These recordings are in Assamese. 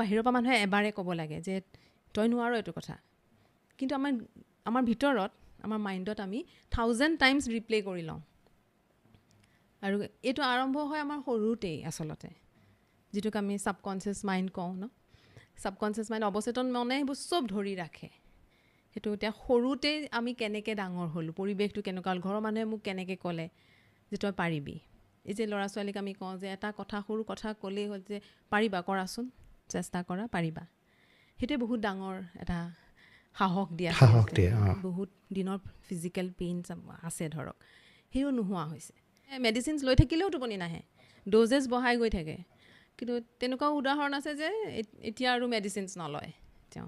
বাহিৰৰ পৰা মানুহে এবাৰে ক'ব লাগে যে তই নোৱাৰ এইটো কথা, কিন্তু আমাৰ ভিতৰত আমাৰ মাইণ্ডত আমি 1000 টাইমছ ৰিপ্লে কৰি লওঁ। আৰু এইটো আৰম্ভ হয় আমাৰ সৰুতেই আচলতে, যিটোক আমি ছাবকনচিয়াছ মাইণ্ড কওঁ ন। ছাবকনচিয়াছ মাইণ্ড, অৱচেতন মনে সেইবোৰ চব ধৰি ৰাখে। সেইটো এতিয়া সৰুতেই আমি কেনেকৈ ডাঙৰ হ'লোঁ, পৰিৱেশটো কেনেকুৱা হ'ল, ঘৰৰ মানুহে মোক কেনেকৈ ক'লে যে তই পাৰিবি। এই যে ল'ৰা ছোৱালীক আমি কওঁ যে এটা কথা, সৰু কথা ক'লেই হ'ল যে পাৰিবা, কৰাচোন, চেষ্টা কৰা, পাৰিবা। সেইটোৱে বহুত ডাঙৰ এটা সাহস দিয়া, বহুত দিনৰ ফিজিকেল পেইন আছে ধৰক, সেইও নোহোৱা হৈছে। মেডিচিনছ লৈ থাকিলেও টোপনি নাহে, ড'জেছ বঢ়াই গৈ থাকে। কিন্তু তেনেকুৱাও উদাহৰণ আছে যে এতিয়া আৰু মেডিচিনছ নলয়, তেওঁ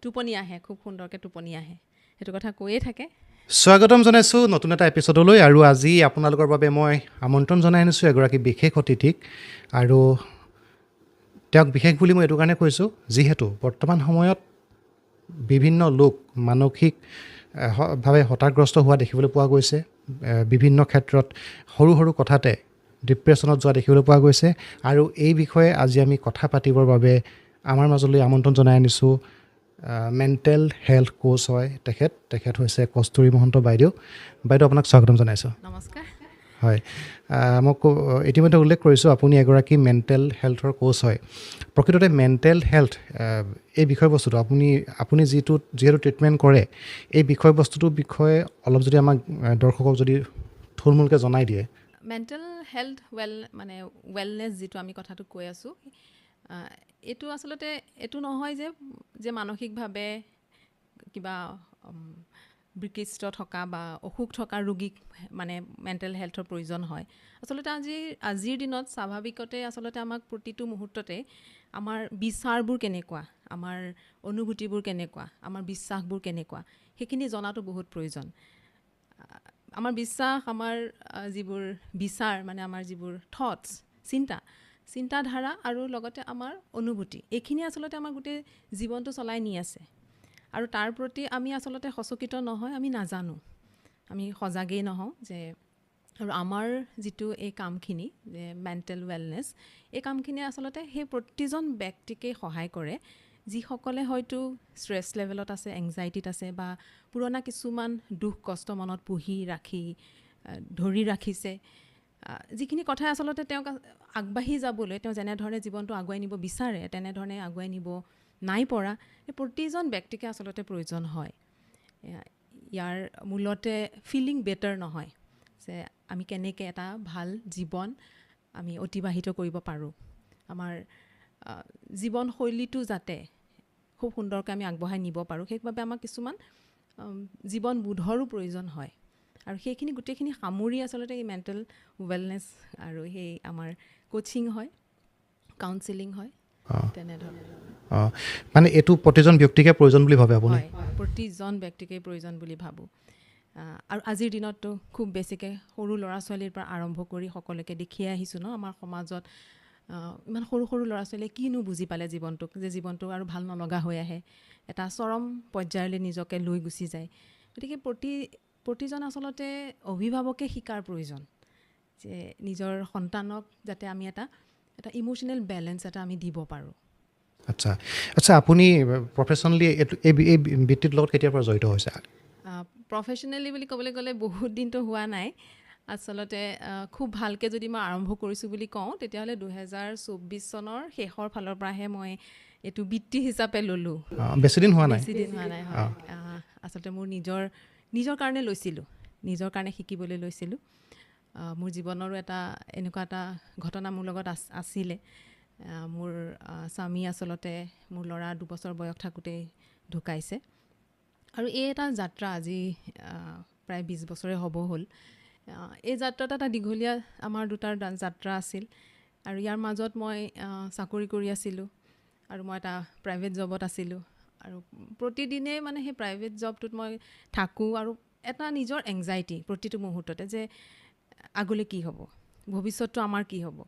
টোপনি আহে, খুব সুন্দৰকৈ টোপনি আহে। সেইটো কথা কৈয়ে থাকে। স্বাগতম জনাইছোঁ নতুন এটা এপিছডলৈ। আৰু আজি আপোনালোকৰ বাবে মই আমন্ত্ৰণ জনাই আনিছোঁ এগৰাকী বিশেষ অতিথিক। আৰু তেওঁক বিশেষ বুলি মই এইটো কাৰণে কৈছোঁ, যিহেতু বৰ্তমান সময়ত বিভিন্ন লোক মানসিকভাৱে হতাশাগ্ৰস্ত হোৱা দেখিবলৈ পোৱা গৈছে। বিভিন্ন ক্ষেত্ৰত সৰু সৰু কথাতে ডিপ্ৰেশ্যনত যোৱা দেখিবলৈ পোৱা গৈছে। আৰু এই বিষয়ে আজি আমি কথা পাতিবৰ বাবে আমাৰ মাজলৈ আমন্ত্ৰণ জনাই আনিছোঁ মেণ্টেল হেল্থ কোচ হয় তেখেত হৈছে কস্তুৰী মহন্ত বাইদেউ। আপোনাক স্বাগতম জনাইছোঁ। নমস্কাৰ। হয়, মোক ইতিমধ্যে উল্লেখ কৰিছোঁ আপুনি এগৰাকী মেণ্টেল হেল্থৰ কোচ হয়। প্ৰকৃততে মেণ্টেল হেল্থ এই বিষয়বস্তুটো আপুনি যিহেতু ট্ৰিটমেণ্ট কৰে, এই বিষয়বস্তুটোৰ বিষয়ে অলপ যদি আমাক দৰ্শকক যদি থুলমূলকৈ জনাই দিয়ে। মেণ্টেল হেল্থ ৱেলনেছ যিটো আমি কথাটো কৈ আছোঁ, এইটো আচলতে এইটো নহয় যে মানসিকভাৱে কিবা বিকৃষ্ট থকা বা অসুখ থকা ৰোগীক মানে মেণ্টেল হেল্থৰ প্ৰয়োজন হয়। আচলতে আজিৰ দিনত স্বাভাৱিকতে আচলতে আমাক প্ৰতিটো মুহূৰ্ততে আমাৰ বিচাৰবোৰ কেনেকুৱা, আমাৰ অনুভূতিবোৰ কেনেকুৱা, আমাৰ বিশ্বাসবোৰ কেনেকুৱা, সেইখিনি জনাটো বহুত প্ৰয়োজন। আমাৰ বিশ্বাস, আমাৰ যিবোৰ বিচাৰ মানে আমাৰ যিবোৰ থটছ, চিন্তাধাৰা আৰু লগতে আমাৰ অনুভূতি, এইখিনি আচলতে আমাৰ গোটেই জীৱনটো চলাই নি আছে। আৰু তাৰ প্ৰতি আমি আচলতে সচেতন নহয়, আমি নাজানো, আমি সজাগেই নহওঁ যে। আৰু আমাৰ যিটো এই কামখিনি যে মেণ্টেল ৱেলনেছ, এই কামখিনিয়ে আচলতে সেই প্ৰতিজন ব্যক্তিকেই সহায় কৰে যিসকলে হয়তো ষ্ট্ৰেছ লেভেলত আছে, এংজাইটিত আছে, বা পুৰণা কিছুমান দুখ কষ্ট মনত পুহি ৰাখি ধৰি ৰাখিছে, যিখিনি কথাই আচলতে তেওঁক আগবাঢ়ি যাবলৈ, তেওঁ যেনেধৰণে জীৱনটো আগুৱাই নিব বিচাৰে তেনেধৰণে আগুৱাই নিব নাই পৰা, এই প্ৰতিজন ব্যক্তিকে আচলতে প্ৰয়োজন হয়। ইয়াৰ মূলতে ফিলিং বেটাৰ নহয়, যে আমি কেনেকৈ এটা ভাল জীৱন আমি অতিবাহিত কৰিব পাৰোঁ, আমাৰ জীৱনশৈলীটো যাতে খুব সুন্দৰকৈ আমি আগবঢ়াই নিব পাৰোঁ, সেইবাবে আমাক কিছুমান জীৱন বোধৰো প্ৰয়োজন হয়। আৰু সেইখিনি গোটেইখিনি সামৰি আচলতে এই মেণ্টেল ৱেলনেছ আৰু সেই আমাৰ কোচিং হয়, কাউন্সেলিং হয়, তেনেধৰণে। মানে এইটো প্ৰতিজন ব্যক্তিকে প্ৰয়োজন বুলি ভাবে আপুনি? হয়, প্ৰতিজন ব্যক্তিকেই প্ৰয়োজন বুলি ভাবোঁ। আৰু আজিৰ দিনততো খুব বেছিকৈ সৰু ল'ৰা ছোৱালীৰ পৰা আৰম্ভ কৰি সকলোকে দেখিয়ে আহিছোঁ ন, আমাৰ সমাজত ইমান সৰু সৰু ল'ৰা ছোৱালীয়ে কিনো বুজি পালে জীৱনটোক, যে জীৱনটো আৰু ভাল নলগা হৈ আহে, এটা চৰম পৰ্যায়লৈ নিজকে লৈ গুচি যায়। গতিকে প্ৰতিজন আচলতে অভিভাৱকে শিকাৰ প্ৰয়োজন, যে নিজৰ সন্তানক যাতে আমি এটা ইম'শ্যনেল বেলেঞ্চ এটা আমি দিব পাৰোঁ। আচ্ছা, আপুনি প্ৰফেশ্যনেলি এই বৃত্তিটোৰ লগত কেতিয়াৰ পৰা জড়িত হৈছে? প্ৰফেশ্যনেলি বুলি ক'বলৈ গ'লে বহুত দিনটো হোৱা নাই। আচলতে খুব ভালকৈ যদি মই আৰম্ভ কৰিছোঁ বুলি কওঁ, তেতিয়াহ'লে 2024 চনৰ শেষৰ ফালৰ পৰাহে মই এইটো বৃত্তি হিচাপে ল'লোঁ। বেছি দিন হোৱা নাই? হয়। আচলতে মোৰ নিজৰ কাৰণে লৈছিলোঁ, নিজৰ কাৰণে শিকিবলৈ লৈছিলোঁ। মোৰ জীৱনৰো এনেকুৱা এটা ঘটনা মোৰ লগত আছিলে। মোৰ স্বামী আচলতে মোৰ ল'ৰা 2 বছৰ বয়স থাকোঁতেই ঢুকাইছে। আৰু এই এটা যাত্ৰা আজি প্ৰায় 20 বছৰে হ'ব হ'ল। এই যাত্ৰাটা এটা দীঘলীয়া আমাৰ দুটাৰ যাত্ৰা আছিল। আৰু ইয়াৰ মাজত মই চাকৰি কৰি আছিলোঁ, আৰু মই এটা প্ৰাইভেট জবত আছিলোঁ। আৰু প্ৰতিদিনেই মানে সেই প্ৰাইভেট জবটোত মই থাকোঁ, আৰু এটা নিজৰ এংজাইটি প্ৰতিটো মুহূৰ্ততে, যে আগলৈ কি হ'ব, ভৱিষ্যতটো আমাৰ কি হ'ব,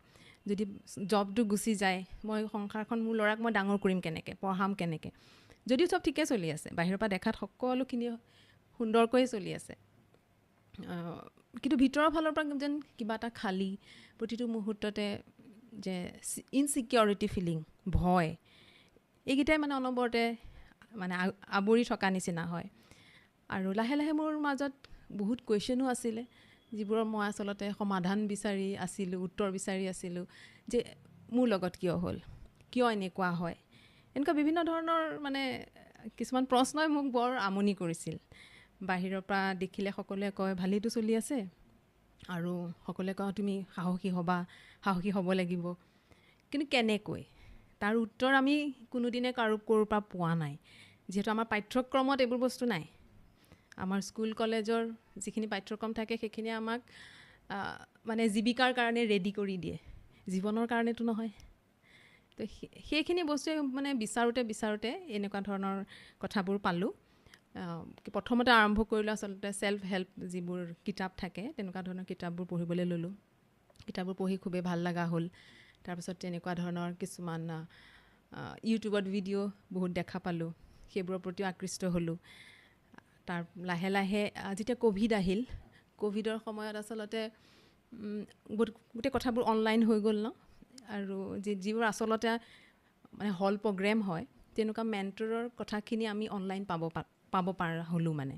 যদি জবটো গুচি যায়, মই সংসাৰখন, মোৰ ল'ৰাক মই ডাঙৰ কৰিম কেনেকৈ, পঢ়াম কেনেকৈ, যদিও চব ঠিকে চলি আছে, বাহিৰৰ পৰা দেখাত সকলোখিনি সুন্দৰকৈ চলি আছে, কিন্তু ভিতৰৰ ফালৰ পৰা যেন কিবা এটা খালী, প্ৰতিটো মুহূৰ্ততে যে ইনচিকিউৰিটি ফিলিং, ভয়, এইকেইটাই মানে অনবৰতে মানে আৱৰি থকা নিচিনা হয়। আৰু লাহে লাহে মোৰ মাজত বহুত কুৱেশ্যনো আছিলে, যিবোৰৰ মই আচলতে সমাধান বিচাৰি আছিলোঁ, উত্তৰ বিচাৰি আছিলোঁ, যে মোৰ লগত কিয় হ'ল, কিয় এনেকুৱা হয়। এনেকুৱা বিভিন্ন ধৰণৰ মানে কিছুমান প্ৰশ্নই মোক বৰ আমনি কৰিছিল। বাহিৰৰ পৰা দেখিলে সকলোৱে কয় ভালেইটো চলি আছে, আৰু সকলোৱে কয় তুমি সাহসী হ'বা, সাহসী হ'ব লাগিব, কিন্তু কেনেকৈ, তাৰ উত্তৰ আমি কোনোদিনে ক'ৰ পৰা পোৱা নাই। যিহেতু আমাৰ পাঠ্যক্ৰমত এইবোৰ বস্তু নাই। আমাৰ স্কুল কলেজৰ যিখিনি পাঠ্যক্ৰম থাকে সেইখিনিয়ে আমাক মানে জীৱিকাৰ কাৰণে ৰেডি কৰি দিয়ে, জীৱনৰ কাৰণেতো নহয়। তো সেইখিনি বস্তুৱে মানে বিচাৰোঁতে এনেকুৱা ধৰণৰ কথাবোৰ পালোঁ। প্ৰথমতে আৰম্ভ কৰিলোঁ আচলতে ছেল্ফ হেল্প যিবোৰ কিতাপ থাকে তেনেকুৱা ধৰণৰ কিতাপবোৰ পঢ়িবলৈ ল'লোঁ। কিতাপবোৰ পঢ়ি খুবেই ভাল লগা হ'ল। তাৰপিছত তেনেকুৱা ধৰণৰ কিছুমান ইউটিউবত ভিডিঅ' বহুত দেখা পালোঁ, সেইবোৰৰ প্ৰতিও আকৃষ্ট হ'লোঁ। তাৰ লাহে লাহে যেতিয়া ক'ভিড আহিল, ক'ভিডৰ সময়ত আচলতে গোটেই কথাবোৰ অনলাইন হৈ গ'ল ন, আৰু যিবোৰ আচলতে মানে হল প্ৰগ্ৰেম হয় তেনেকুৱা মেণ্টৰৰ কথাখিনি আমি অনলাইন পাব পৰা হ'লোঁ। মানে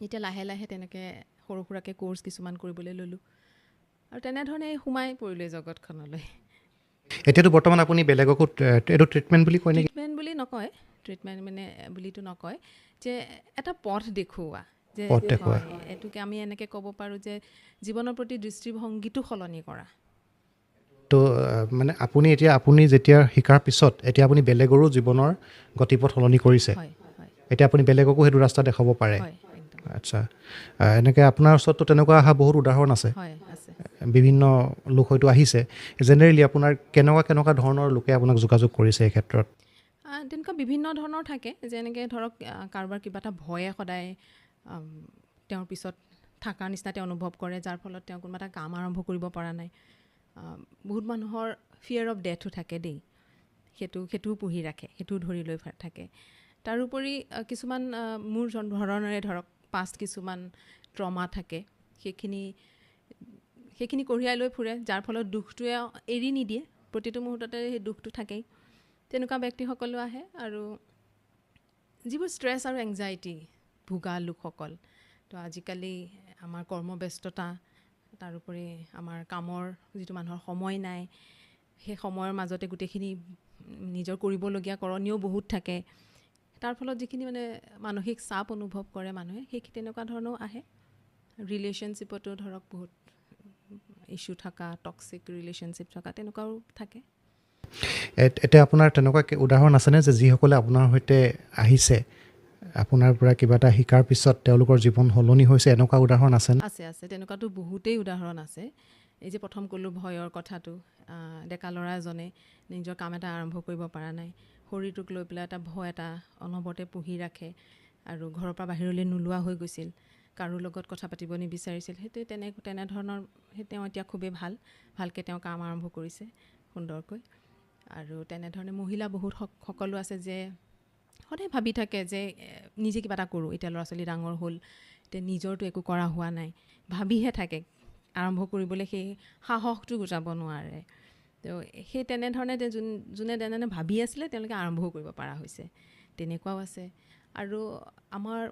এতিয়া লাহে লাহে তেনেকৈ সৰু সুৰাকৈ কোৰ্চ কিছুমান কৰিবলৈ ল'লোঁ, আৰু তেনেধৰণে সোমাই পৰিলোঁ এই জগতখনলৈ। এতিয়াতো বৰ্তমান আপুনি বেলেগকো এইটো ট্ৰিটমেণ্ট বুলি কয় নেকি? ট্ৰিটমেণ্ট বুলি নকয়, ট্ৰিটমেণ্ট মানে বুলিতো নকয়, যে এটা পথ দেখুওৱা, যে পথ দেখুওৱা। এইটোকে আমি এনেকৈ ক'ব পাৰোঁ যে জীৱনৰ প্ৰতি দৃষ্টিভংগীটো সলনি কৰা। তো মানে আপুনি যেতিয়া শিকাৰ পিছত এতিয়া আপুনি বেলেগৰো জীৱনৰ গতিপথ সলনি কৰিছে। হয় হয় এতিয়া আপুনি বেলেগকো সেইটো ৰাস্তা দেখাব পাৰে। হয় একদম আচ্ছা, এনেকৈ আপোনাৰ ওচৰততো তেনেকুৱা অহা বহুত উদাহৰণ আছে। হয় আছে। বিভিন্ন লোক হয়তো আহিছে। জেনেৰেলি আপোনাৰ কেনেকুৱা ধৰণৰ লোকে আপোনাক যোগাযোগ কৰিছে এই ক্ষেত্ৰত? তেনেকুৱা বিভিন্ন ধৰণৰ থাকে, যেনেকৈ ধৰক কাৰোবাৰ কিবা এটা ভয়ে সদায় তেওঁৰ পিছত থকাৰ নিচিনা তেওঁ অনুভৱ কৰে, যাৰ ফলত তেওঁ কোনোবা এটা কাম আৰম্ভ কৰিব পৰা নাই। বহুত মানুহৰ ফিয়াৰ অফ ডেথো থাকে দেই, সেইটোও পুহি ৰাখে, সেইটোও ধৰি লৈ থাকে। তাৰোপৰি কিছুমান মোৰ ধৰণৰে ধৰক পাষ্ট কিছুমান ট্ৰমা থাকে, সেইখিনি কঢ়িয়াই লৈ ফুৰে, যাৰ ফলত দুখটোৱে এৰি নিদিয়ে, প্ৰতিটো মুহূৰ্ততে সেই দুখটো থাকেই। তেনেকুৱা ব্যক্তিসকলো আহে। আৰু যিবোৰ ষ্ট্ৰেছ আৰু এংজাইটি ভোগা লোকসকল, তো আজিকালি আমাৰ কৰ্মব্যস্ততা, তাৰোপৰি আমাৰ কামৰ যিটো মানুহৰ সময় নাই, সেই সময়ৰ মাজতে গোটেইখিনি নিজৰ কৰিবলগীয়া কৰণীয় বহুত থাকে, তাৰ ফলত যিখিনি মানে মানসিক চাপ অনুভৱ কৰে মানুহে, সেই তেনেকুৱা ধৰণেও আহে। ৰিলেশ্যনশ্বিপতো ধৰক বহুত ইছ্যু থকা, টক্সিক ৰিলেশ্যনশ্বিপ থকা তেনেকুৱাও থাকে। এতিয়া আপোনাৰ তেনেকুৱা উদাহৰণ আছেনে যে যিসকলে আপোনাৰ সৈতে আহিছে, আপোনাৰ পৰা কিবা এটা শিকাৰ পিছত তেওঁলোকৰ জীৱন সলনি হৈছে, এনেকুৱা উদাহৰণ আছেনে? আছে, তেনেকুৱাতো বহুতেই উদাহৰণ আছে। এই যে প্ৰথম ক'লোঁ ভয়ৰ কথাটো, ডেকা ল'ৰা এজনে নিজৰ কাম এটা আৰম্ভ কৰিব পৰা নাই, শৰীৰটোক লৈ পেলাই এটা ভয় এটা অনবৰতে পুহি ৰাখে, আৰু ঘৰৰ পৰা বাহিৰলৈ নোলোৱা হৈ গৈছিল, কাৰো লগত কথা পাতিব নিবিচাৰিছিল। সেইটোৱে তেনেধৰণৰ তেওঁ এতিয়া খুবেই ভালকৈ তেওঁ কাম আৰম্ভ কৰিছে সুন্দৰকৈ। আৰু তেনেধৰণে মহিলা বহুত সকলো আছে যে সদায় ভাবি থাকে যে নিজে কিবা এটা কৰোঁ, এতিয়া ল'ৰা ছোৱালী ডাঙৰ হ'ল, এতিয়া নিজৰটো একো কৰা হোৱা নাই, ভাবিহে থাকে, আৰম্ভ কৰিবলৈ সেই সাহসটো গোটাব নোৱাৰে। তো সেই তেনেধৰণে যোনে তেনেধৰণে ভাবি আছিলে তেওঁলোকে আৰম্ভও কৰিব পৰা হৈছে, তেনেকুৱাও আছে। আৰু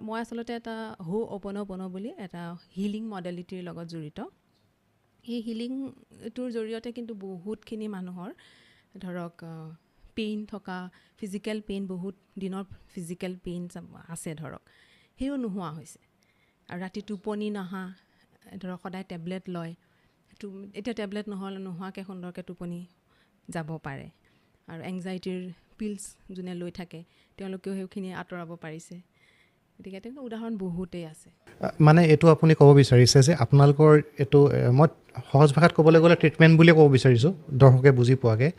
মই আচলতে এটা হো'অপ'ন'প'ন' বুলি এটা হিলিং মডেলিটিৰ লগত জড়িত। সেই হিলিংটোৰ জৰিয়তে কিন্তু বহুতখিনি মানুহৰ ধৰক পেইন থকা, ফিজিকেল পেইন, বহুত দিনৰ ফিজিকেল পেইন আছে ধৰক, সেইও নোহোৱা হৈছে। আৰু ৰাতি টোপনি নহা, ধৰক সদায় টেবলেট লয়, এতিয়া টেবলেট নোহোৱাকৈ সুন্দৰকৈ টোপনি যাব পাৰে। আৰু এংজাইটিৰ পিলছ যোনে লৈ থাকে তেওঁলোকেও সেইখিনি আঁতৰাব পাৰিছে। গতিকে তেনেকুৱা উদাহৰণ বহুতেই আছে। মানে এইটো আপুনি ক'ব বিচাৰিছে যে আপোনালোকৰ এইটো, মই সহজ ভাষাত ক'বলৈ গ'লে ট্ৰিটমেণ্ট বুলিয়ে ক'ব বিচাৰিছোঁ, দৰ্শকে বুজি পোৱাকৈ।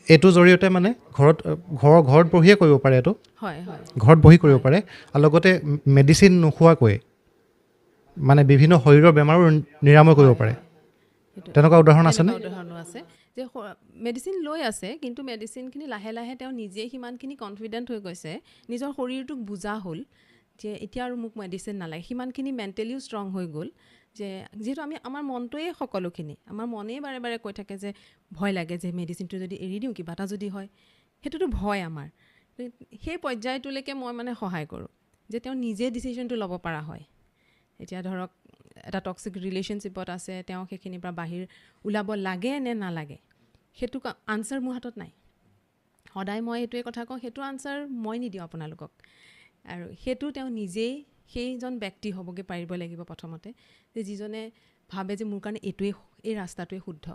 এইটোৰ জৰিয়তে মানে ঘৰত বহিয়ে কৰিব পাৰে, এইটো হয় ঘৰত বহি কৰিব পাৰে, আৰু লগতে মেডিচিন নোখোৱাকৈ মানে বিভিন্ন শৰীৰৰ বেমাৰো নিৰাময় কৰিব পাৰে। তেনেকুৱা উদাহৰণ আছেনে? উদাহৰণো আছে যে মেডিচিন লৈ আছে, কিন্তু মেডিচিনখিনি লাহে লাহে তেওঁ নিজেই সিমানখিনি কনফিডেণ্ট হৈ গৈছে, নিজৰ শৰীৰটোক বুজা হ'ল যে এতিয়া আৰু মোক মেডিচিন নালাগে, সিমানখিনি মেণ্টেলিও ষ্ট্ৰং হৈ গ'ল যে যিহেতু আমাৰ মনটোৱে সকলোখিনি, আমাৰ মনেই বাৰে বাৰে কৈ থাকে যে ভয় লাগে যে মেডিচিনটো যদি এৰি দিওঁ কিবা এটা যদি হয়, সেইটোতো ভয় আমাৰ। সেই পৰ্যায়টোলৈকে মই মানে সহায় কৰোঁ যে তেওঁ নিজে ডিচিশ্যনটো ল'ব পৰা হয়। এতিয়া ধৰক এটা টক্সিক ৰিলেশ্যনশ্বিপত আছে, তেওঁ সেইখিনিৰ পৰা বাহিৰ ওলাব লাগে নে নালাগে, সেইটো আনচাৰ মোৰ হাতত নাই। সদায় মই এইটোৱে কথা কওঁ, সেইটো আনচাৰ মই নিদিওঁ আপোনালোকক, আৰু সেইটো তেওঁ নিজেই সেইজন ব্যক্তি হ'বগৈ পাৰিব লাগিব প্ৰথমতে, যে যিজনে ভাবে যে মোৰ কাৰণে এই ৰাস্তাটোৱে শুদ্ধ,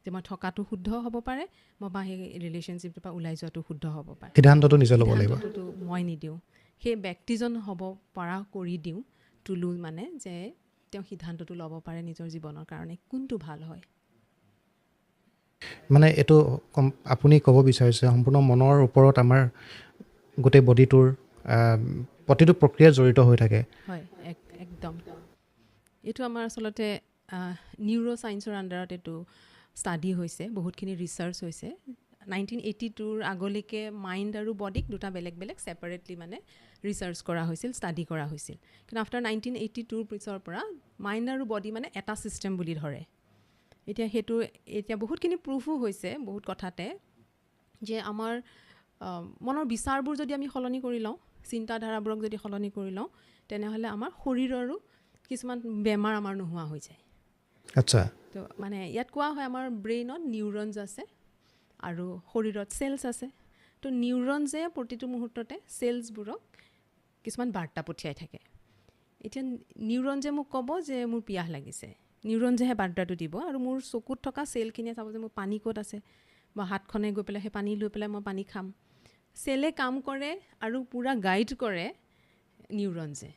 যে মই থকাটো শুদ্ধ হ'ব পাৰে, মই বা সেই ৰিলেশ্যনশ্বিপটোৰ পৰা ওলাই যোৱাটো শুদ্ধ হ'ব পাৰে। সিদ্ধান্তটো নিজে ল'ব লাগিব। সিদ্ধান্তটো মই নিদিওঁ, সেই ব্যক্তিজন হ'ব পৰা কৰি দিওঁ, তোলোঁ মানে যে তেওঁ সিদ্ধান্তটো ল'ব পাৰে নিজৰ জীৱনৰ কাৰণে কোনটো ভাল হয়। মানে এইটো আপুনি ক'ব বিচাৰিছে সম্পূৰ্ণ মনৰ ওপৰত আমাৰ গোটেই বডিটোৰ প্ৰতিটো প্ৰক্ৰিয়া জড়িত হৈ থাকে। হয়, একদম। এইটো আমাৰ আচলতে নিউৰ' ছায়েন্সৰ আণ্ডাৰত এইটো ষ্টাডি হৈছে, বহুতখিনি ৰিচাৰ্চ হৈছে। 1982ৰ আগলৈকে মাইণ্ড আৰু বডিক দুটা বেলেগ বেলেগ ছেপাৰেটলি মানে ৰিচাৰ্চ কৰা হৈছিল, ষ্টাডি কৰা হৈছিল। কিন্তু আফটাৰ 1982ৰ পিছৰ পৰা মাইণ্ড আৰু বডি মানে এটা ছিষ্টেম বুলি ধৰে। এতিয়া বহুতখিনি প্ৰুফো হৈছে বহুত কথাতে, যে আমাৰ মনৰ বিচাৰবোৰ যদি আমি সলনি কৰি লওঁ, চিন্তাধাৰাবোৰক যদি সলনি কৰি লওঁ, তেনেহ'লে আমাৰ শৰীৰৰো কিছুমান বেমাৰ আমাৰ নোহোৱা হৈ যায়। আচ্ছা। তো মানে ইয়াত কোৱা হয় আমাৰ ব্ৰেইনত নিউৰনছ আছে আৰু শৰীৰত চেলছ আছে। তো নিউৰনছে প্ৰতিটো মুহূৰ্ততে চেলছবোৰক কিছুমান বাৰ্তা পঠিয়াই থাকে। এতিয়া নিউৰনছে মোক ক'ব যে মোৰ পিয়াহ লাগিছে, নিউৰনছেহে বাৰ্তাটো দিব, আৰু মোৰ চকুত থকা চেলখিনিয়ে চাব যে মোৰ পানী ক'ত আছে, বা হাতখনে গৈ পেলাই সেই পানী লৈ পেলাই মই পানী খাম। চেলে কাম কৰে আৰু পূৰা গাইড কৰে নিউৰনছে।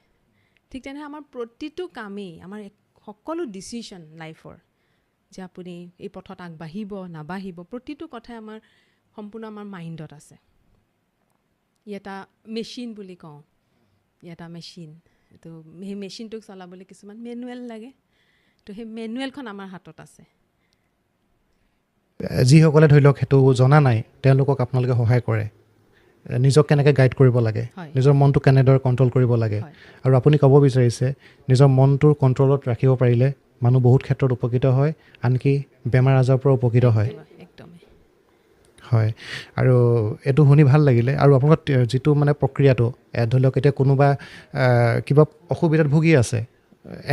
ঠিক তেনেকৈ আমাৰ প্ৰতিটো কামেই, আমাৰ সকলো ডিচিশ্যন লাইফৰ, যে আপুনি এই পথত আগবাঢ়িব নাবাঢ়িব, প্ৰতিটো কথাই আমাৰ সম্পূৰ্ণ আমাৰ মাইণ্ডত আছে। ই এটা মেচিন বুলি কওঁ, ই এটা মেচিন। তো সেই মেচিনটোক চলাবলৈ কিছুমান মেনুৱেল লাগে, তো সেই মেনুৱেলখন আমাৰ হাতত আছে। যিসকলে ধৰি লওক সেইটো জনা নাই, তেওঁলোকক আপোনালোকে সহায় কৰে নিজক কেনেকৈ গাইড কৰিব লাগে, নিজৰ মনটো কেনেদৰে কণ্ট্ৰল কৰিব লাগে। আৰু আপুনি ক'ব বিচাৰিছে নিজৰ মনটোৰ কণ্ট্ৰলত ৰাখিব পাৰিলে মানুহ বহুত ক্ষেত্ৰত উপকৃত হয়, আনকি বেমাৰ আজাৰৰ পৰা উপকৃত হয়। একদমেই হয়, আৰু এইটো শুনি ভাল লাগিলে। আৰু আপোনাৰ যিটো মানে প্ৰক্ৰিয়াটো, ধৰি লওক এতিয়া কোনোবা কিবা অসুবিধাত ভুগি আছে,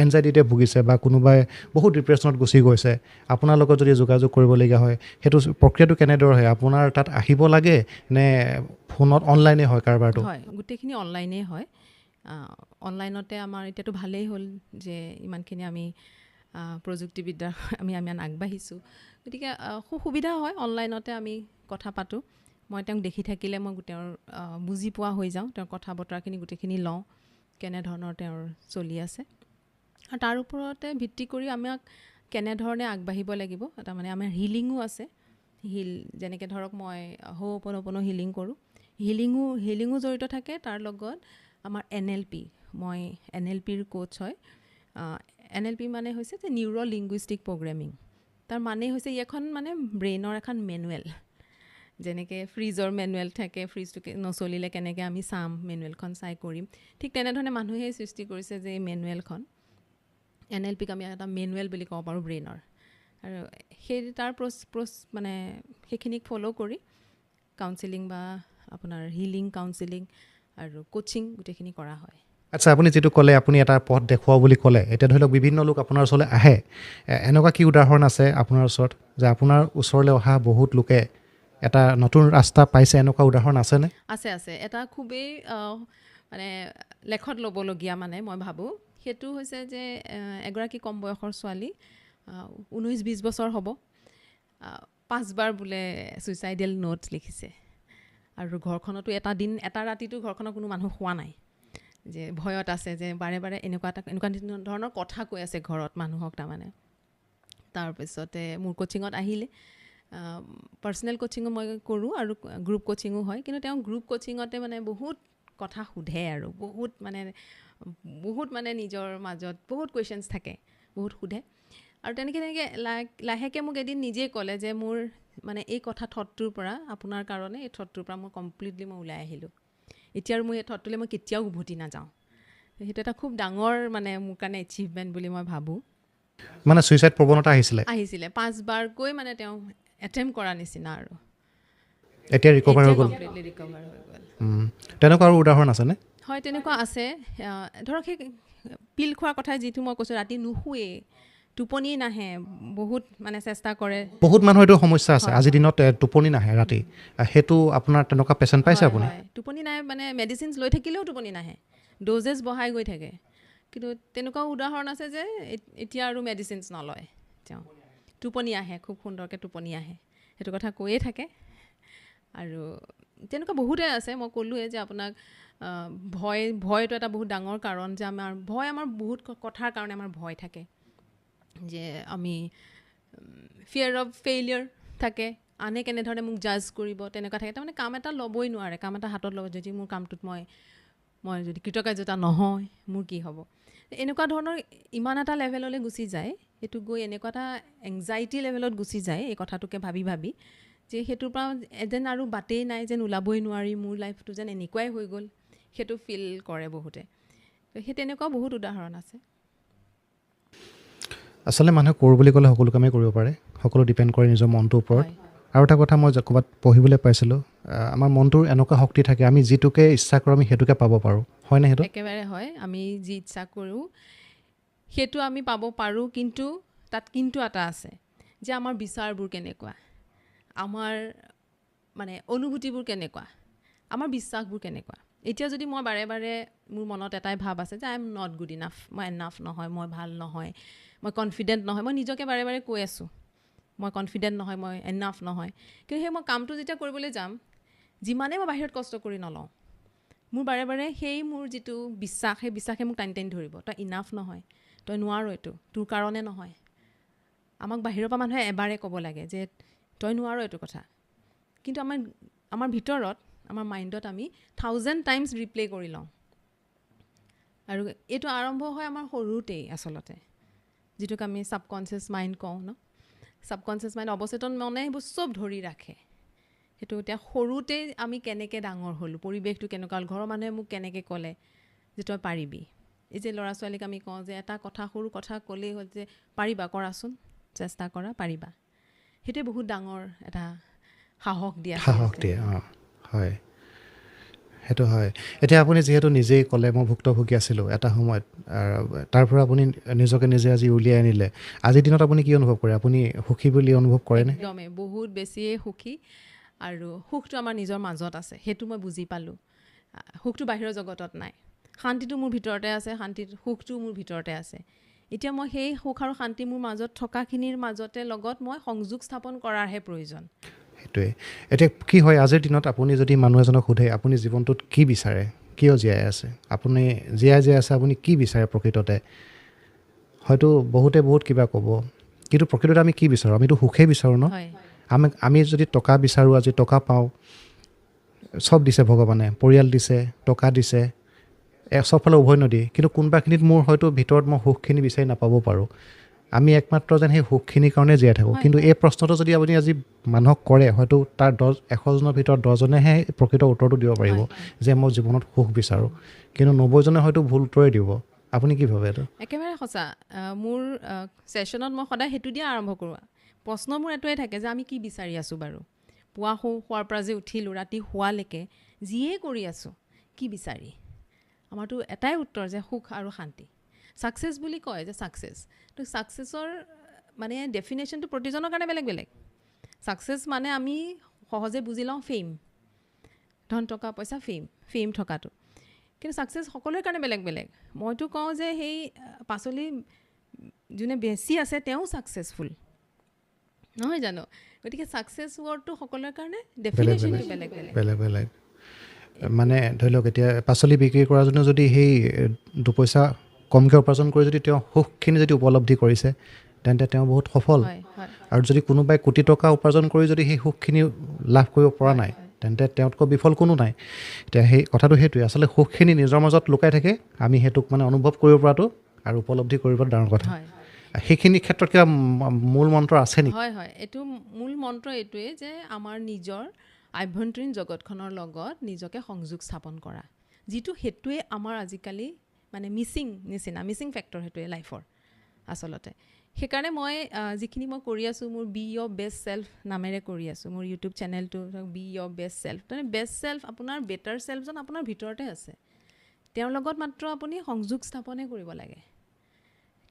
এনজাইটিতে ভুগিছে, বা কোনোবাই বহুত ডিপ্ৰেশ্যনত গুচি গৈছে, আপোনাৰ লগত যদি যোগাযোগ কৰিবলগীয়া হয়, সেইটো প্ৰক্ৰিয়াটো কেনেদৰে হয়? আপোনাৰ তাত আহিব লাগে নে ফোনত অনলাইনে হয় কাৰবাৰটো? হয়, গোটেইখিনি অনলাইনেই হয়। অনলাইনতে আমাৰ এতিয়াতো ভালেই হ'ল যে ইমানখিনি আমি প্ৰযুক্তিবিদ্যাৰ আমি ইমান আগবাঢ়িছোঁ, গতিকে খুব সুবিধা হয়। অনলাইনতে আমি কথা পাতোঁ, মই তেওঁক দেখি থাকিলে মই তেওঁৰ বুজি পোৱা হৈ যাওঁ, তেওঁৰ কথা বতৰাখিনি গোটেইখিনি লওঁ, কেনেধৰণৰ তেওঁৰ চলি আছে, আৰু তাৰ ওপৰতে ভিত্তি কৰি আমাক কেনেধৰণে আগবাঢ়িব লাগিব। তাৰমানে আমাৰ হিলিঙো আছে। যেনেকৈ ধৰক মই হো'প'ন'প'ন' হিলিং কৰোঁ, হিলিঙো জড়িত থাকে। তাৰ লগত আমাৰ NLP, মই NLPৰ কোচ হয়। NLP মানে হৈছে যে নিউৰ' লিংগুইষ্টিক প্ৰগ্ৰেমিং। তাৰ মানে হৈছে এখন মানে ব্ৰেইনৰ এখন মেনুৱেল, যেনেকৈ ফ্ৰিজৰ মেনুৱেল থাকে, ফ্ৰিজটোকে নচলিলে কেনেকৈ আমি চাম, মেনুৱেলখন চাই কৰিম, ঠিক তেনেধৰণে মানুহেই সৃষ্টি কৰিছে যে এই মেনুৱেলখন, NLPক আমি এটা মেনুৱেল বুলি ক'ব পাৰোঁ ব্ৰেইনৰ। আৰু সেই তাৰ মানে সেইখিনিক ফ'ল' কৰি কাউন্সেলিং বা আপোনাৰ হিলিং, কাউন্সেলিং আৰু কোচিং গোটেইখিনি কৰা হয়। আচ্ছা, আপুনি যিটো ক'লে আপুনি এটা পথ দেখুৱাও বুলি ক'লে, এতিয়া ধৰি লওক বিভিন্ন লোক আপোনাৰ ওচৰলৈ আহে, এনেকুৱা কি উদাহৰণ আছে আপোনাৰ ওচৰত যে আপোনাৰ ওচৰলৈ অহা বহুত লোকে এটা নতুন ৰাস্তা পাইছে, এনেকুৱা উদাহৰণ আছেনে? আছে। এটা খুবেই মানে লেখত ল'বলগীয়া, মানে মই ভাবোঁ সেইটো হৈছে যে এগৰাকী কম বয়সৰ ছোৱালী, 19-20 বছৰ হ'ব, 5 বাৰ বোলে ছুইচাইডেল নোটছ লিখিছে, আৰু ঘৰখনতো এটা ৰাতিটো ঘৰখনৰ কোনো মানুহ শোৱা নাই, যে ভয়ত আছে, যে বাৰে বাৰে এনেকুৱা ধৰণৰ কথা কৈ আছে ঘৰত মানুহক। তাৰমানে তাৰপিছতে মোৰ কোচিঙত আহিলে, পাৰ্চনেল কোচিঙো মই কৰোঁ আৰু গ্ৰুপ কোচিঙো হয়, কিন্তু তেওঁ গ্ৰুপ কোচিঙতে মানে বহুত কথা সোধে, আৰু বহুত মানে নিজৰ মাজত বহুত কুৱেশ্যনছ থাকে, বহুত সোধে। আৰু তেনেকৈ লাহেকৈ মোক এদিন নিজেই ক'লে যে মোৰ মানে এই থটটোৰ পৰা, আপোনাৰ কাৰণে এই থটটোৰ পৰা মই কমপ্লিটলি ওলাই আহিলোঁ। এতিয়া আৰু মই এই থটটোলৈ মই কেতিয়াও উভতি নাযাওঁ। সেইটো এটা খুব ডাঙৰ মানে মোৰ কাৰণে এচিভমেণ্ট বুলি মই ভাবোঁ। মানে ছুইচাইড প্ৰৱণতা আহিছিলে 5 বাৰকৈ মানে তেওঁ এটেম্প কৰা নিচিনা আৰু। এতিয়া ৰিকভাৰ হৈ গ'ল কমপ্লিটলি ৰিকভাৰ হৈ গ'ল। তেনেকুৱা আৰু উদাহৰণ আছেনে? হয়, তেনেকুৱা আছে। ধৰক সেই পিল খোৱাৰ কথাই যিটো মই কৈছোঁ, ৰাতি নুশুৱে, টোপনি নাহে, বহুত মানে চেষ্টা কৰে। বহুত মানুহৰ এইটো সমস্যা আছে, আজিৰ দিনত টোপনি নাহে ৰাতি। সেইটো আপোনাৰ তেনেকুৱা পেচেণ্ট পাইছে আপুনি? হয়, টোপনি নাই, মানে মেডিচিনছ লৈ থাকিলেও টোপনি নাহে, ড'জেছ বঢ়াই গৈ থাকে। কিন্তু তেনেকুৱাও উদাহৰণ আছে যে এতিয়া আৰু মেডিচিনছ নলয়, তেওঁ টোপনি আহে, খুব সুন্দৰকৈ টোপনি আহে, সেইটো কথা কৈয়ে থাকে। আৰু তেনেকুৱা বহুতেই আছে। মই ক'লোৱে যে আপোনাক ভয়টো এটা বহুত ডাঙৰ কাৰণ, যে আমাৰ বহুত কথাৰ কাৰণে আমাৰ ভয় থাকে, যে আমি ফিয়াৰ অফ ফেইলিয়ৰ থাকে, আনে কেনেধৰণে মোক জাজ কৰিব, তেনেকুৱা থাকে। তাৰমানে কাম এটা ল'বই নোৱাৰে, কাম এটা হাতত ল'ব, যদি মোৰ কামটোত মই যদি কৃতকাৰ্যতা নহয়, মোৰ কি হ'ব? এনেকুৱা ধৰণৰ ইমান এটা লেভেললৈ গুচি যায়, সেইটো গৈ এনেকুৱা এটা এংজাইটি লেভেলত গুচি যায় এই কথাটোকে ভাবি ভাবি, যে সেইটোৰ পৰা যেন আৰু বাটেই নাই, যেন ওলাবই নোৱাৰি, মোৰ লাইফটো যেন এনেকুৱাই হৈ গ'ল, সেইটো ফিল কৰে বহুতে। সেই তেনেকুৱাও বহুত উদাহৰণ আছে। আচলতে মানুহে কৰোঁ বুলি ক'লে সকলো কামেই কৰিব পাৰে, সকলো ডিপেণ্ড কৰে নিজৰ মনটোৰ ওপৰত। আৰু এটা কথা মই ক'ৰবাত পঢ়িবলৈ পাইছিলোঁ, আমাৰ মনটোৰ এনেকুৱা শক্তি থাকে, আমি যিটোকে ইচ্ছা কৰোঁ আমি সেইটোকে পাব পাৰোঁ, হয়নে? সেইটো একেবাৰে হয়। আমি যি ইচ্ছা কৰোঁ সেইটো আমি পাব পাৰোঁ, কিন্তু তাত কিন্তু এটা আছে, যে আমাৰ বিচাৰবোৰ কেনেকুৱা, আমাৰ মানে অনুভূতিবোৰ কেনেকুৱা, আমাৰ বিশ্বাসবোৰ কেনেকুৱা। এতিয়া যদি মই বাৰে বাৰে মোৰ মনত এটাই ভাৱ আছে যে I am not good enough, মই এনাফ নহয়, মই ভাল নহয়, মই কনফিডেণ্ট নহয়, মই নিজকে বাৰে বাৰে কৈ আছোঁ মই কনফিডেণ্ট নহয়, মই এনাফ নহয়, কিন্তু সেই মই কামটো যেতিয়া কৰিবলৈ যাম, যিমানেই মই বাহিৰত কষ্ট কৰি নলওঁ, মোৰ বাৰে বাৰে সেই মোৰ যিটো বিশ্বাস, সেই বিশ্বাসে মোক টানি টানি ধৰিব, তই ইনাফ নহয়, তই নোৱাৰো, এইটো তোৰ কাৰণে নহয়। আমাক বাহিৰৰ পৰা মানুহে এবাৰে ক'ব লাগে যে তই নোৱাৰো এইটো কথা, কিন্তু আমাৰ ভিতৰত, আমাৰ মাইণ্ডত আমি 1000 টাইমছ ৰিপ্লে কৰি লওঁ। আৰু এইটো আৰম্ভ হয় আমাৰ সৰুতেই, আচলতে যিটোক আমি ছাবকনচিয়াছ মাইণ্ড কওঁ ন। ছাবকনচিয়াছ মাইণ্ড, অৱচেতন মনে সেইবোৰ চব ধৰি ৰাখে। সেইটো এতিয়া সৰুতেই আমি কেনেকৈ ডাঙৰ হ'লোঁ, পৰিৱেশটো কেনেকুৱা হ'ল, ঘৰৰ মানুহে মোক কেনেকৈ ক'লে যে তই পাৰিবি। এই যে ল'ৰা ছোৱালীক আমি কওঁ যে এটা কথা, সৰু কথা ক'লেই হ'ল যে পাৰিবা, কৰাচোন, চেষ্টা কৰা, পাৰিবা। সেইটোৱে বহুত ডাঙৰ এটা সাহস দিয়ে। অঁ, হয়, সেইটো হয়। এতিয়া আপুনি যিহেতু নিজেই ক'লে মই ভুক্তভোগী আছিলোঁ এটা সময়ত, তাৰ পৰা আপুনি নিজকে নিজে আজি উলিয়াই আনিলে, আজিৰ দিনত আপুনি কি অনুভৱ কৰে? আপুনি সুখী বুলি অনুভৱ কৰেনে? একদমেই, বহুত বেছিয়ে সুখী। আৰু সুখটো আমাৰ নিজৰ মাজত আছে, সেইটো মই বুজি পালোঁ। সুখটো বাহিৰৰ জগতত নাই, শান্তিটো মোৰ ভিতৰতে আছে, সুখটো মোৰ ভিতৰতে আছে। এতিয়া মই সেই সুখ আৰু শান্তি মোৰ মাজত থকাখিনিৰ মাজতে লগত মই সংযোগ স্থাপন কৰাৰহে প্ৰয়োজন। সেইটোৱে। এতিয়া কি হয়, আজিৰ দিনত আপুনি যদি মানুহ এজনক সোধে আপুনি জীৱনটোত কি বিচাৰে, কিয় জীয়াই আছে, আপুনি জীয়াই আছে, আপুনি কি বিচাৰে প্ৰকৃততে, হয়তো বহুতে বহুত কিবা ক'ব, কিন্তু প্ৰকৃততে আমি কি বিচাৰোঁ? আমিতো সুখেই বিচাৰোঁ ন। আমি যদি টকা বিচাৰোঁ, আজি টকা পাওঁ, চব দিছে ভগৱানে, পৰিয়াল দিছে, টকা দিছে, চবফালে উভৈনদী, কিন্তু কোনোবাখিনিত মোৰ হয়তো ভিতৰত মই সুখখিনি বিচাৰি নাপাব পাৰোঁ। আমি একমাত্ৰ যেন সেই সুখখিনিৰ কাৰণে জীয়াই থাকোঁ। কিন্তু এই প্ৰশ্নটো যদি আপুনি আজি মানুহক কৰে, হয়তো তাৰ 100জনৰ ভিতৰত 10জনেহে প্ৰকৃত উত্তৰটো দিব পাৰিব যে মই জীৱনত সুখ বিচাৰোঁ, কিন্তু 90জনে হয়তো ভুল উত্তৰেই দিব। আপুনি কি ভাবে এইটো? একেবাৰে সঁচা। মোৰ ছেশ্যনত মই সদায় সেইটো দিয়ে আৰম্ভ কৰোঁ। প্ৰশ্ন মোৰ এইটোৱে থাকে যে আমি কি বিচাৰি আছোঁ বাৰু? পুৱা শোৱাৰ পৰা যে উঠিলোঁ, ৰাতি শোৱালৈকে যিয়ে কৰি আছোঁ, কি বিচাৰি? আমাৰতো এটাই উত্তৰ যে সুখ আৰু শান্তি। ছাকচেছ বুলি কয় যে ছাকচেছ, তো ছাকচেছৰ মানে ডেফিনেশ্যনটো প্ৰতিজনৰ কাৰণে বেলেগ বেলেগ। ছাকচেছ মানে আমি সহজে বুজি লওঁ ফেম, ধন টকা পইচা, ফেম থকাটো। কিন্তু ছাকচেছ সকলোৰে কাৰণে বেলেগ বেলেগ। মইতো কওঁ যে সেই পাচলি যোনে বেছি আছে তেওঁ ছাকচেছফুল, নহয় জানো? গতিকে ছাকচেছ ৱৰ্ডটো সকলোৰে কাৰণে ডেফিনেশ্যনটো বেলেগ বেলেগ। মানে ধৰি লওক, এতিয়া পাচলি বিক্ৰী কৰাজনে যদি সেই 2 পইচা কমকৈ উপাৰ্জন কৰি যদি তেওঁ সুখখিনি যদি উপলব্ধি কৰিছে, তেন্তে তেওঁ বহুত সফল। আৰু যদি কোনোবাই কোটি টকা উপাৰ্জন কৰি যদি সেই সুখখিনি লাভ কৰিব পৰা নাই, তেন্তে তেওঁতকৈ বিফল কোনো নাই। এতিয়া সেই কথাটো সেইটোৱে, আচলতে সুখখিনি নিজৰ মাজত লুকাই থাকে, আমি সেইটোক মানে অনুভৱ কৰিব পৰাটো আৰু উপলব্ধি কৰিব ডাঙৰ কথা। সেইখিনি ক্ষেত্ৰত কিবা মূল মন্ত্ৰ আছে নেকি? হয়, এইটো মূল মন্ত্ৰ এইটোৱে যে আমাৰ নিজৰ আভ্যন্তৰীণ জগতখনৰ লগত নিজকে সংযোগ স্থাপন কৰা, যিটো সেইটোৱে আমাৰ আজিকালি মানে মিছিং ফেক্টৰ, সেইটোৱে লাইফৰ আচলতে। সেইকাৰণে মই যিখিনি মই কৰি আছোঁ মোৰ বি ইয়ৰ বেষ্ট চেল্ফ নামেৰে কৰি আছোঁ মোৰ ইউটিউব চেনেলটো বি ইয়ৰ বেষ্ট চেল্ফ তাৰমানে বেষ্ট চেল্ফ আপোনাৰ বেটাৰ চেল্ফজন আপোনাৰ ভিতৰতে আছে তেওঁৰ লগত মাত্ৰ আপুনি সংযোগ স্থাপনহে কৰিব লাগে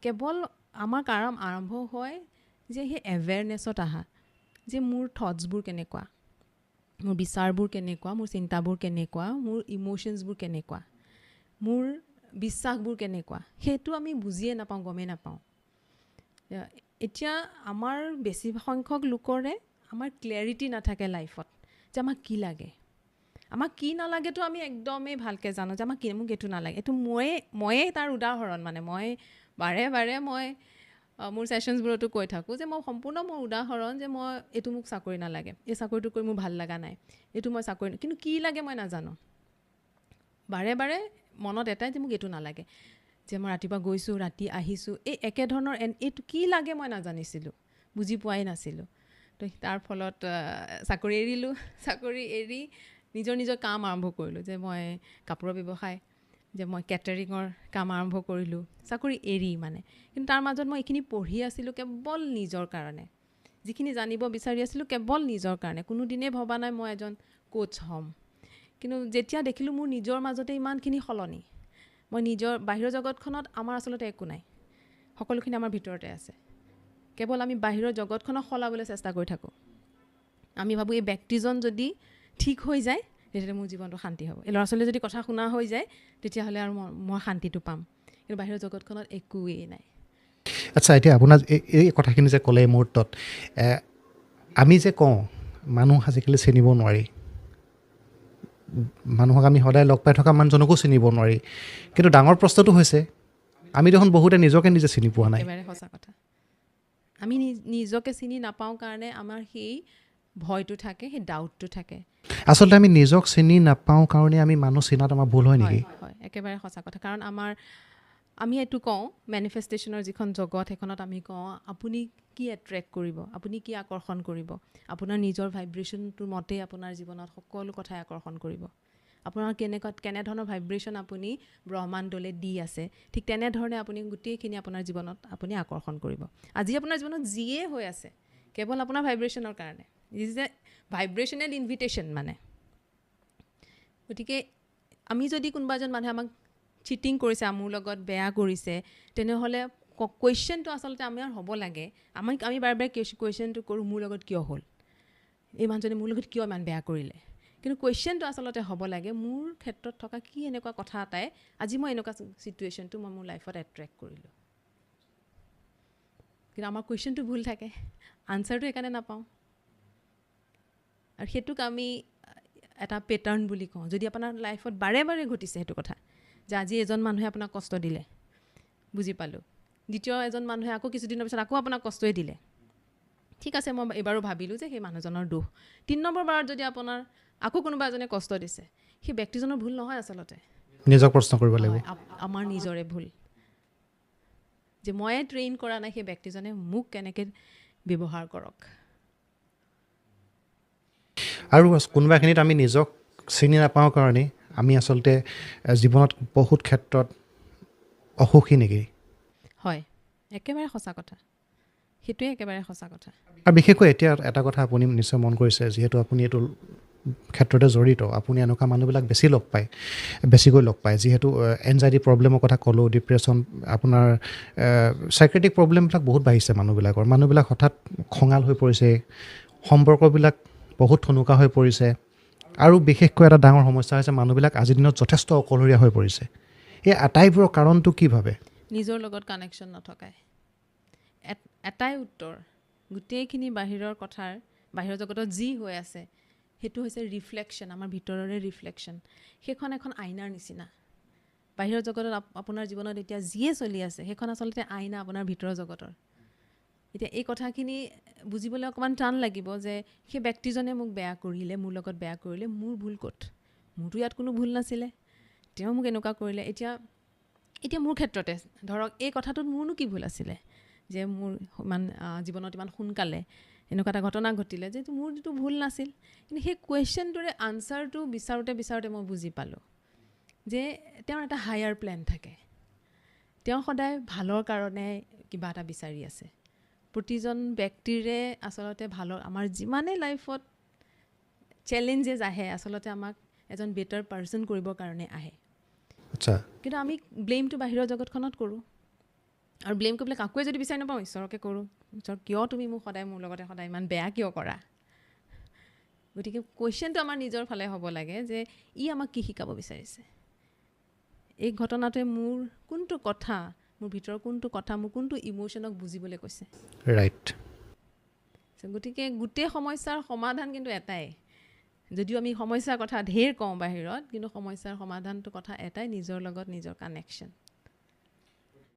কেৱল আমাৰ কাৰণ আৰম্ভ হয় যে সেই এৱেৰনেছত আহা যে মোৰ থটছবোৰ কেনেকুৱা মোৰ বিচাৰবোৰ কেনেকুৱা মোৰ চিন্তাবোৰ কেনেকুৱা মোৰ ইম'শ্যনছবোৰ কেনেকুৱা মোৰ বিশ্বাসবোৰ কেনেকুৱা সেইটো আমি বুজিয়ে নাপাওঁ গমেই নাপাওঁ এতিয়া আমাৰ বেছি সংখ্যক লোকৰে আমাৰ ক্লেৰিটি নাথাকে লাইফত যে আমাক কি লাগে আমাক কি নালাগেতো আমি একদমেই ভালকৈ জানো যে আমাক মোক এইটো নালাগে এইটো ময়ে তাৰ উদাহৰণ মানে মই বাৰে বাৰে মই মোৰ ছেশ্যনছবোৰতো কৈ থাকোঁ যে মই সম্পূৰ্ণ মোৰ উদাহৰণ যে মই এইটো মোক চাকৰি নালাগে এই চাকৰিটো কৰি মোৰ ভাল লগা নাই এইটো মই চাকৰি কিন্তু কি লাগে মই নাজানো বাৰে বাৰে মনত এটাই যে মোক এইটো নালাগে যে মই ৰাতিপুৱা গৈছোঁ ৰাতি আহিছোঁ এই একেধৰণৰ এইটো কি লাগে মই নাজানিছিলোঁ বুজি পোৱাই নাছিলোঁ তো তাৰ ফলত চাকৰি এৰিলোঁ চাকৰি এৰি নিজৰ কাম আৰম্ভ কৰিলোঁ যে মই কাপোৰৰ ব্যৱসায় যে মই কেটাৰিঙৰ কাম আৰম্ভ কৰিলোঁ চাকৰি এৰি মানে কিন্তু তাৰ মাজত মই এইখিনি পঢ়ি আছিলোঁ কেৱল নিজৰ কাৰণে যিখিনি জানিব বিচাৰি আছিলোঁ কেৱল নিজৰ কাৰণে কোনোদিনেই ভবা নাই মই এজন কোচ হ'ম কিন্তু যেতিয়া দেখিলোঁ মোৰ নিজৰ মাজতে ইমানখিনি সলনি মই নিজৰ বাহিৰৰ জগতখনত আমাৰ আচলতে একো নাই সকলোখিনি আমাৰ ভিতৰতে আছে কেৱল আমি বাহিৰৰ জগতখনক সলাবলৈ চেষ্টা কৰি থাকোঁ আমি ভাবোঁ এই ব্যক্তিজন যদি ঠিক হৈ যায় তেতিয়াহ'লে মোৰ জীৱনটো শান্তি হ'ব এই ল'ৰা ছোৱালীয়ে যদি কথা শুনা হৈ যায় তেতিয়াহ'লে আৰু মই শান্তিটো পাম কিন্তু বাহিৰৰ জগতখনত একোৱেই নাই আচ্ছা এতিয়া আপোনাৰ এই কথাখিনি যে ক'লে এই মুহূৰ্তত আমি যে কওঁ মানুহ আজিকালি চিনিব নোৱাৰি মানুহক আমি সদায় লগ পাই থকা মানুহজনকো চিনিব নোৱাৰি কিন্তু ডাঙৰ প্ৰশ্নটো হৈছে আমি দেখোন বহুতে নিজকে নিজে চিনি পোৱা নাই একেবাৰে সঁচা কথা আমি নিজকে চিনি নাপাওঁ কাৰণে আমাৰ সেই ভয়টো থাকে সেই ডাউটটো থাকে আচলতে আমি নিজক চিনি নাপাওঁ কাৰণে আমি মানুহ চিনাত আমাৰ ভুল হয় নেকি হয় একেবাৰে সঁচা কথা কাৰণ আমি এইটো কওঁ মেনিফেষ্টেশ্যনৰ যিখন জগত সেইখনত আমি কওঁ আপুনি কি এট্ৰেক্ট কৰিব আপুনি কি আকৰ্ষণ কৰিব আপোনাৰ নিজৰ ভাইব্ৰেশ্যনটোৰ মতেই আপোনাৰ জীৱনত সকলো কথাই আকৰ্ষণ কৰিব আপোনাৰ কেনেধৰণৰ ভাইব্ৰেশ্যন আপুনি ব্ৰহ্মাণ্ডলৈ দি আছে ঠিক তেনেধৰণে আপুনি গোটেইখিনি আপোনাৰ জীৱনত আপুনি আকৰ্ষণ কৰিব আজি আপোনাৰ জীৱনত যিয়ে হৈ আছে কেৱল আপোনাৰ ভাইব্ৰেশ্যনৰ কাৰণে ইজ এ ভাইব্ৰেশ্যনেল ইনভিটেশ্যন মানে গতিকে আমি যদি কোনোবা এজন মানুহে আমাক চিটিং কৰিছে মোৰ লগত বেয়া কৰিছে তেনেহ'লে কুৱেশ্যনটো আচলতে আমাৰ হ'ব লাগে আমি বাৰে বাৰে কুৱেশ্যনটো কৰোঁ মোৰ লগত কিয় হ'ল এই মানুহজনে মোৰ লগত কিয় ইমান বেয়া কৰিলে কিন্তু কুৱেশ্যনটো আচলতে হ'ব লাগে মোৰ ক্ষেত্ৰত থকা কি এনেকুৱা কথা এটাই আজি মই এনেকুৱা ছিটুৱেশ্যনটো মই মোৰ লাইফত এট্ৰেক্ট কৰিলোঁ কিন্তু আমাৰ কুৱেশ্যনটো ভুল থাকে আনচাৰটো সেইকাৰণে নাপাওঁ আৰু সেইটোক আমি এটা পেটাৰ্ণ বুলি কওঁ যদি আপোনাৰ লাইফত বাৰে বাৰে ঘটিছে সেইটো কথা যে আজি এজন মানুহে আপোনাক কষ্ট দিলে বুজি পালোঁ দ্বিতীয় এজন মানুহে আকৌ কিছুদিনৰ পিছত আকৌ আপোনাক কষ্টই দিলে ঠিক আছে মই এবাৰো ভাবিলোঁ যে সেই মানুহজনৰ দোষ 3 নম্বৰ বাৰত যদি আপোনাৰ আকৌ কোনোবা এজনে কষ্ট দিছে সেই ব্যক্তিজনৰ ভুল নহয় আচলতে নিজক প্ৰশ্ন কৰিব লাগিব আমাৰ নিজৰে ভুল যে ময়ে ট্ৰেইন কৰা নাই সেই ব্যক্তিজনে মোক কেনেকৈ ব্যৱহাৰ কৰক আৰু কোনোবাখিনিত আমি নিজক চিনি নাপাওঁ কাৰণে আমি আচলতে জীৱনত বহুত ক্ষেত্ৰত অসুখী নেকি হয় একেবাৰে সঁচা কথা সেইটোৱে একেবাৰে সঁচা কথা আৰু বিশেষকৈ এতিয়া এটা কথা আপুনি নিশ্চয় মন কৰিছে যিহেতু আপুনি এইটো ক্ষেত্ৰতে জড়িত আপুনি এনেকুৱা মানুহবিলাক বেছিকৈ লগ পায় যিহেতু এনজাইটি প্ৰব্লেমৰ কথা ক'লোঁ ডিপ্ৰেশ্যন আপোনাৰ চাইক্ৰেটিক প্ৰব্লেমবিলাক বহুত বাঢ়িছে মানুহবিলাক হঠাৎ খঙাল হৈ পৰিছে সম্পৰ্কবিলাক বহুত থুনুকা হৈ পৰিছে আৰু বিশেষকৈ এটা ডাঙৰ সমস্যা হৈছে মানুহবিলাক আজিৰ দিনত যথেষ্ট অকলশৰীয়া হৈ পৰিছে এই আটাইবোৰৰ কাৰণটো কি ভাবে নিজৰ লগত কানেকশ্যন নথকাই এটাই উত্তৰ গোটেইখিনি বাহিৰৰ কথাৰ বাহিৰৰ জগতত যি হৈ আছে সেইটো হৈছে ৰিফ্লেকশ্যন আমাৰ ভিতৰৰে ৰিফ্লেকশ্যন সেইখন এখন আইনাৰ নিচিনা বাহিৰৰ জগতত আপোনাৰ জীৱনত এতিয়া যিয়ে চলি আছে সেইখন আচলতে আইনা আপোনাৰ ভিতৰৰ জগতৰ এতিয়া এই কথাখিনি বুজিবলৈ অকণমান টান লাগিব যে সেই ব্যক্তিজনে মোক বেয়া কৰিলে মোৰ লগত বেয়া কৰিলে মোৰ ভুল ক'ত মোৰতো ইয়াত কোনো ভুল নাছিলে তেওঁ মোক এনেকুৱা কৰিলে এতিয়া মোৰ ক্ষেত্ৰতে ধৰক এই কথাটোত মোৰনো কি ভুল আছিলে যে মোৰ জীৱনত ইমান সোনকালে এনেকুৱা এটা ঘটনা ঘটিলে যে মোৰ যিটো ভুল নাছিল কিন্তু সেই কুৱেশ্যনটোৰে আনচাৰটো বিচাৰোঁতে মই বুজি পালোঁ যে তেওঁৰ এটা হায়াৰ প্লেন থাকে তেওঁ সদায় ভালৰ কাৰণে কিবা এটা বিচাৰি আছে প্ৰতিজন ব্যক্তিৰে আচলতে ভালৰ আমাৰ যিমানেই লাইফত চেলেঞ্জেছ আহে আচলতে আমাক এজন বেটাৰ পাৰ্চন কৰিবৰ কাৰণে আহে আচ্ছা কিন্তু আমি ব্লেমটো বাহিৰৰ জগতখনত কৰোঁ আৰু ব্লেম কৰিবলৈ কাকোৱে যদি বিচাৰি নাপাওঁ ঈশ্বৰকে কৰোঁ ঈশ্বৰ কিয় তুমি মোক সদায় মোৰ লগতে সদায় ইমান বেয়া কিয় কৰা গতিকে কুৱেশ্যনটো আমাৰ নিজৰ ফালে হ'ব লাগে যে ই আমাক কি শিকাব বিচাৰিছে এই ঘটনাটোৱে মোৰ কোনটো কথা মোৰ ভিতৰৰ কোনটো কথা মোৰ কোনটো ইম'শ্যনক বুজিবলৈ কৈছে ৰাইট গতিকে গোটেই সমস্যাৰ সমাধান কিন্তু এটাই যদিও আমি সমস্যাৰ কথা ঢেৰ কওঁ বাহিৰত কিন্তু সমস্যাৰ সমাধানটো কথা এটাই নিজৰ লগত নিজৰ কানেকশ্যন